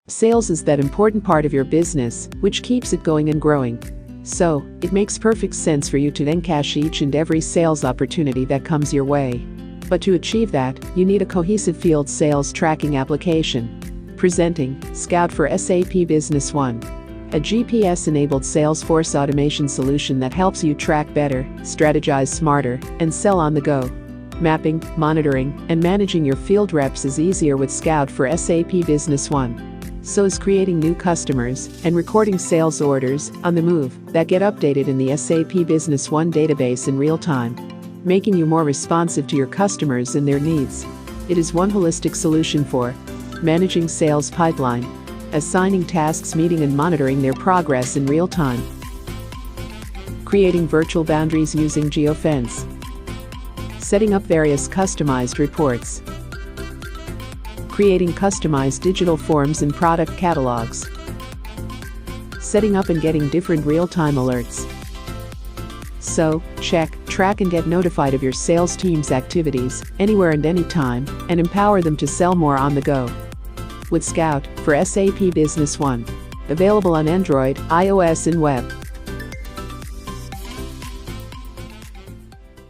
Sales is that important part of your business, which keeps it going and growing. So, it makes perfect sense for you to then cash each and every sales opportunity that comes your way. But to achieve that, you need a cohesive field sales tracking application. Presenting Scout for SAP Business One, a GPS-enabled Salesforce automation solution that helps you track better, strategize smarter, and sell on the go. Mapping, monitoring, and managing your field reps is easier with Scout for SAP Business One. So is creating new customers and recording sales orders on the move that get updated in the SAP Business One database in real time, making you more responsive to your customers and their needs. It is one holistic solution for managing sales pipeline, assigning tasks, meeting and monitoring their progress in real time, creating virtual boundaries using geofence, setting up various customized reports, creating customized digital forms and product catalogs, setting up and getting different real-time alerts. So, check, track and get notified of your sales team's activities, anywhere and anytime, and empower them to sell more on the go. With Scout for SAP Business One. Available on Android, iOS and web.